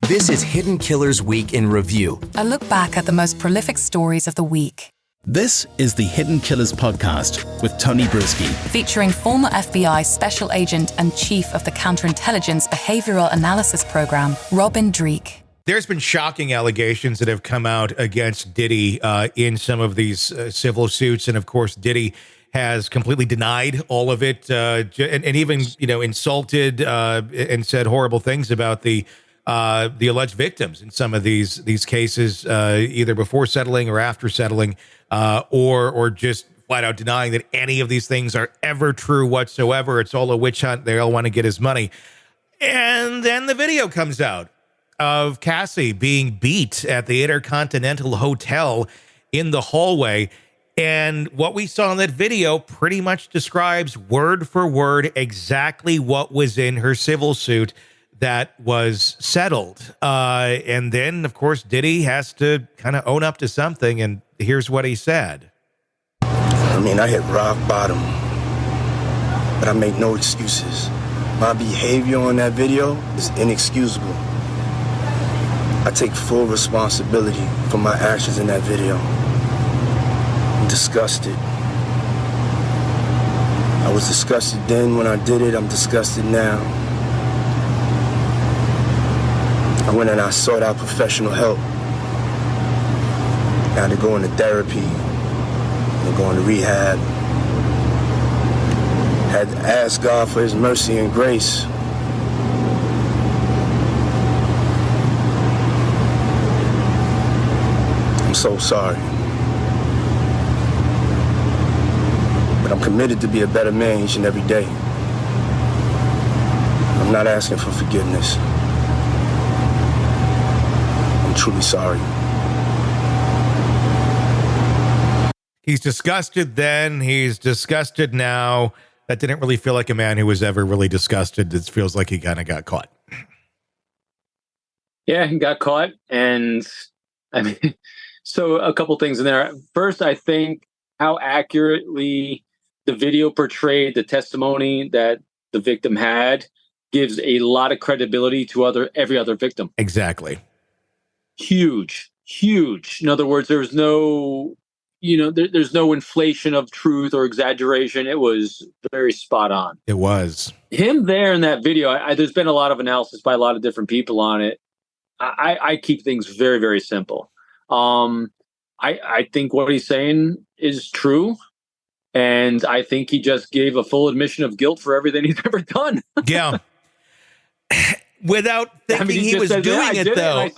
This is Hidden Killers Week in Review. A look back at the most prolific stories of the week. This is the Hidden Killers podcast with Tony Brueski. Featuring former FBI Special Agent and Chief of the Counterintelligence Behavioral Analysis Program, Robin Dreeke. There's been shocking allegations that have come out against Diddy in some of these civil suits. And of course, Diddy has completely denied all of it and even, insulted and said horrible things about the alleged victims in some of these cases, either before settling or after settling, or just flat out denying that any of these things are ever true whatsoever. It's all a witch hunt. They all want to get his money. And then the video comes out of Cassie being beat at the Intercontinental Hotel in the hallway. And what we saw in that video pretty much describes word for word exactly what was in her civil suit that was settled. And then, of course, Diddy has to kind of own up to something. And here's what he said. I hit rock bottom, but I make no excuses. My behavior on that video is inexcusable. I take full responsibility for my actions in that video. I'm disgusted. I was disgusted then when I did it. I'm disgusted now. I went and I sought out professional help. I had to go into therapy, and go into rehab. Had to ask God for his mercy and grace. I'm so sorry. But I'm committed to be a better man each and every day. I'm not asking for forgiveness. I'm truly sorry. He's disgusted then. He's disgusted now. That didn't really feel like a man who was ever really disgusted. It feels like he kind of got caught. Yeah, he got caught. And so a couple things in there. First, I think how accurately the video portrayed the testimony that the victim had gives a lot of credibility to every other victim. Exactly. Huge. In other words, there was no, there's no inflation of truth or exaggeration. It was very spot on. It was. Him there in that video, there's been a lot of analysis by a lot of different people on it. I keep things very, very simple. I think what he's saying is true. And I think he just gave a full admission of guilt for everything he's ever done. Yeah. Without thinking he was doing it, though.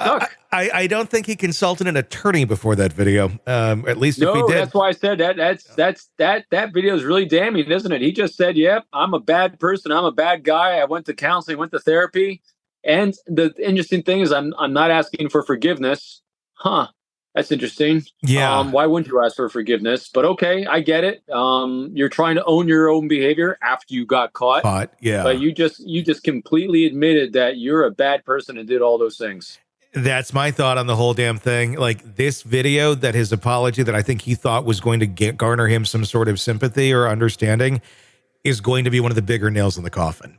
I don't think he consulted an attorney before that video. At least if he did. That's why I said that video is really damning, isn't it? He just said, "Yep, I'm a bad person. I'm a bad guy. I went to counseling, went to therapy." And the interesting thing is, I'm not asking for forgiveness. Huh? That's interesting. Yeah. Why wouldn't you ask for forgiveness? But okay, I get it. You're trying to own your own behavior after you got caught. Yeah. But you just completely admitted that you're a bad person and did all those things. That's my thought on the whole damn thing. Like this video, that his apology that I think he thought was going to garner him some sort of sympathy or understanding is going to be one of the bigger nails in the coffin.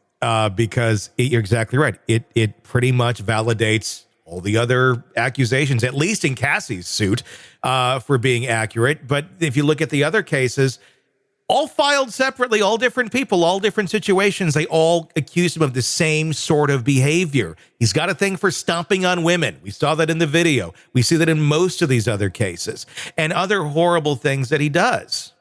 Because you're exactly right. It pretty much validates all the other accusations, at least in Cassie's suit, for being accurate. But if you look at the other cases, all filed separately, all different people, all different situations, they all accuse him of the same sort of behavior. He's got a thing for stomping on women. We saw that in the video. We see that in most of these other cases and other horrible things that he does.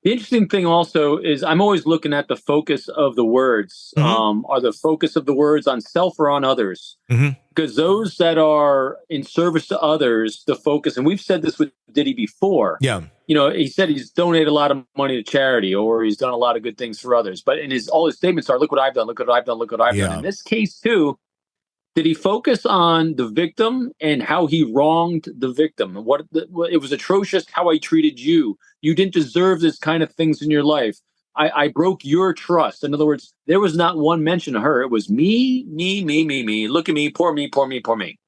The interesting thing also is I'm always looking at the focus of the words. Mm-hmm. Are the focus of the words on self or on others? Mm-hmm. Because those that are in service to others, the focus, and we've said this with Diddy before. Yeah. He said he's donated a lot of money to charity or he's done a lot of good things for others. But all his statements are, look what I've done, look what I've done, look what I've done. In this case, too, did he focus on the victim and how he wronged the victim? It was atrocious how I treated you. You didn't deserve this kind of things in your life. I broke your trust. In other words, there was not one mention of her. It was me. Look at me, poor me, poor me, poor me.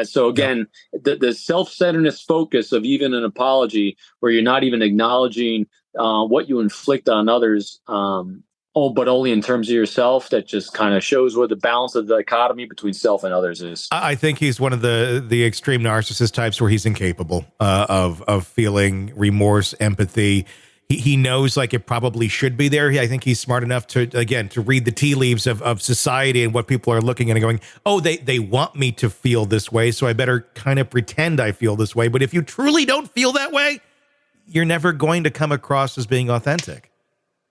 So again, the self-centeredness focus of even an apology where you're not even acknowledging what you inflict on others but only in terms of yourself. That just kind of shows where the balance of the dichotomy between self and others is. I think he's one of the extreme narcissist types where he's incapable of feeling remorse, empathy. He knows like it probably should be there. I think he's smart enough to read the tea leaves of society and what people are looking at and going, oh, they want me to feel this way, so I better kind of pretend I feel this way. But if you truly don't feel that way, you're never going to come across as being authentic.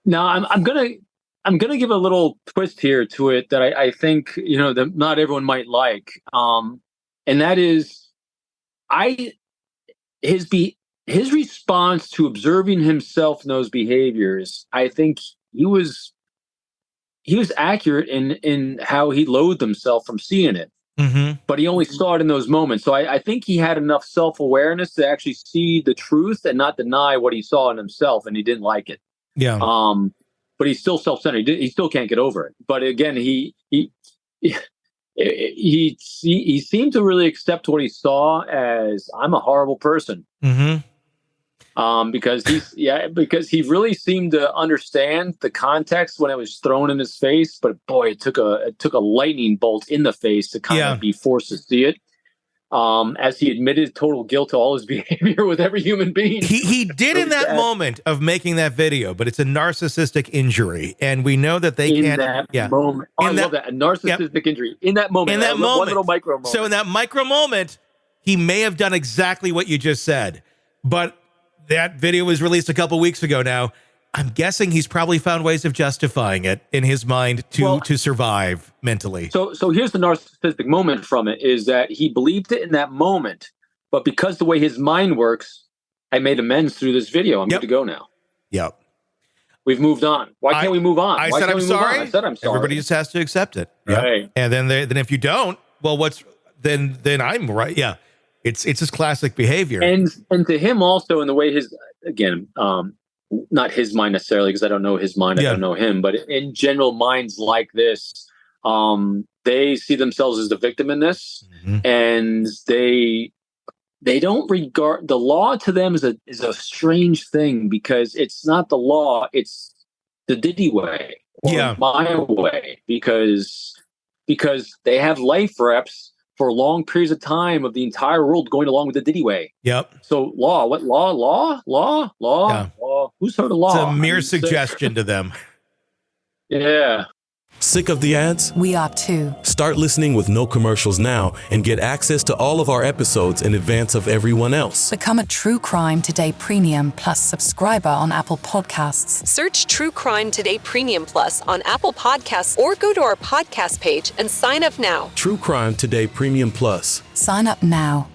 Now, I'm gonna give a little twist here to it that I think that not everyone might like, and that is, his response to observing himself in those behaviors. I think he was accurate in how he loathed himself from seeing it, but he only saw it in those moments. So I think he had enough self-awareness to actually see the truth and not deny what he saw in himself, and he didn't like it. Yeah. But he's still self-centered. He still can't get over it. But again, he seemed to really accept what he saw as, I'm a horrible person. Because he really seemed to understand the context when it was thrown in his face. But boy, it took a lightning bolt in the face to kind of be forced to see it. As he admitted total guilt to all his behavior with every human being. He did in that moment of making that video, but it's a narcissistic injury, and we know that they can't. That moment, I love that, a narcissistic injury in that moment. In that moment, one little micro moment. So in that micro moment, he may have done exactly what you just said, but that video was released a couple weeks ago now. I'm guessing he's probably found ways of justifying it in his mind to survive mentally. So here's the narcissistic moment from it, is that he believed it in that moment, but because the way his mind works, I made amends through this video. I'm good to go now. Yep. We've moved on. Why can't we move on? I said I'm sorry. I said I'm sorry. Everybody just has to accept it. Right. Yep. And then if you don't, well, then I'm right. Yeah. It's his classic behavior. And to him also, in the way his, again, not his mind necessarily, because I don't know his mind, I don't know him, but in general, minds like this, they see themselves as the victim in this, and they don't regard the law. To them is a strange thing, because it's not the law, it's the Diddy way or my way, because they have life reps for long periods of time of the entire world going along with the Diddy way. Yep. So law, what law? Law. Who's heard of law? It's a mere suggestion to them. Yeah. Sick of the ads? We are too. Start listening with no commercials now and get access to all of our episodes in advance of everyone else. Become a True Crime Today Premium Plus subscriber on Apple Podcasts. Search True Crime Today Premium Plus on Apple Podcasts or go to our podcast page and sign up now. True Crime Today Premium Plus. Sign up now.